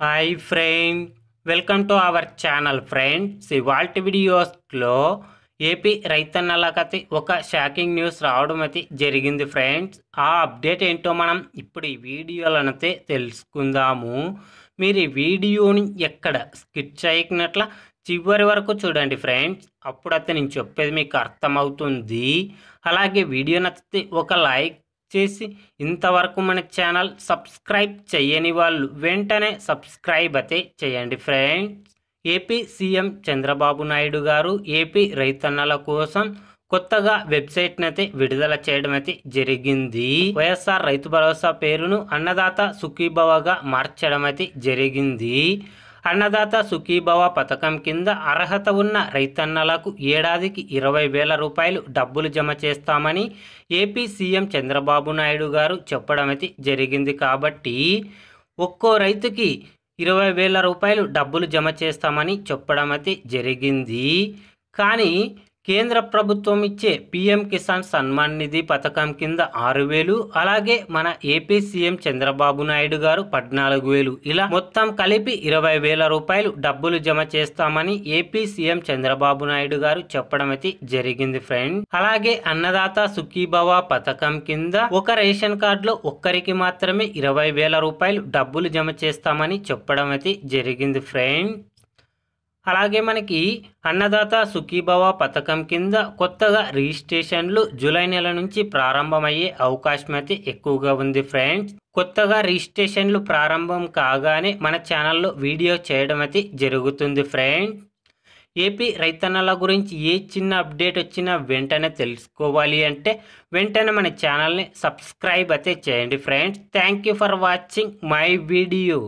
Hi friend, welcome to our channel friends. ఇవాల్టి వీడియోస్లో AP రైతన్నలకైతే ఒక షాకింగ్ న్యూస్ రావడం అయితే జరిగింది ఫ్రెండ్స్. ఆ అప్డేట్ ఏంటో మనం ఇప్పుడు ఈ వీడియోలనైతే తెలుసుకుందాము. మీరు ఈ వీడియోని ఎక్కడ స్కిప్ చేయకున్నట్ల చివరి వరకు చూడండి ఫ్రెండ్స్. అప్పుడైతే నేను చెప్పేది మీకు అర్థమవుతుంది. అలాగే వీడియో నచ్చితే ఒక లైక్ చేసి ఇంతవరకు మన ఛానల్ సబ్స్క్రైబ్ చేయని వాళ్ళు వెంటనే సబ్స్క్రైబ్ అయితే చేయండి friends. AP CM Chandrababu Naidu గారు ఏపీ రైతన్నల కోసం కొత్తగా వెబ్సైట్ని అయితే విడుదల చేయడం అయితే జరిగింది. వైఎస్ఆర్ రైతు భరోసా పేరును అన్నదాత సుఖీభవగా మార్చడం అయితే జరిగింది. అన్నదాత సుఖీభవ పథకం కింద అర్హత ఉన్న రైతన్నలకు ఏడాదికి 20,000 రూపాయలు డబ్బులు జమ చేస్తామని ఏపీ సీఎం చంద్రబాబు నాయుడు గారు చెప్పడం అయితే జరిగింది. కాబట్టి ఒక్కో రైతుకి 20,000 రూపాయలు డబ్బులు జమ చేస్తామని చెప్పడం అయితే జరిగింది. కానీ కేంద్ర ప్రభుత్వం ఇచ్చే పీఎం కిసాన్ సన్మాన్ నిధి పథకం కింద 6,000, అలాగే మన ఏపీ సీఎం చంద్రబాబు నాయుడు గారు 14,000, ఇలా మొత్తం కలిపి 20,000 రూపాయలు డబ్బులు జమ చేస్తామని ఏపీ సీఎం చంద్రబాబు నాయుడు గారు చెప్పడం అయితే జరిగింది ఫ్రెండ్. అలాగే అన్నదాత సుఖీభవ పథకం కింద ఒక రేషన్ కార్డులో ఒక్కరికి మాత్రమే 20,000 రూపాయలు డబ్బులు జమ చేస్తామని చెప్పడం అయితే జరిగింది ఫ్రెండ్. అలాగే మనకి అన్నదాత సుఖీభవ పథకం కింద కొత్తగా రిజిస్ట్రేషన్లు జూలై నెల నుంచి ప్రారంభమయ్యే అవకాశం అయితే ఎక్కువగా ఉంది ఫ్రెండ్స్. కొత్తగా రిజిస్ట్రేషన్లు ప్రారంభం కాగానే మన ఛానల్లో వీడియో చేయడం అయితే జరుగుతుంది ఫ్రెండ్స్. ఏపీ రైతన్నల గురించి ఏ చిన్న అప్డేట్ వచ్చినా వెంటనే తెలుసుకోవాలి అంటే వెంటనే మన ఛానల్ని సబ్స్క్రైబ్ అయితే చేయండి friends. Thank you for watching my video.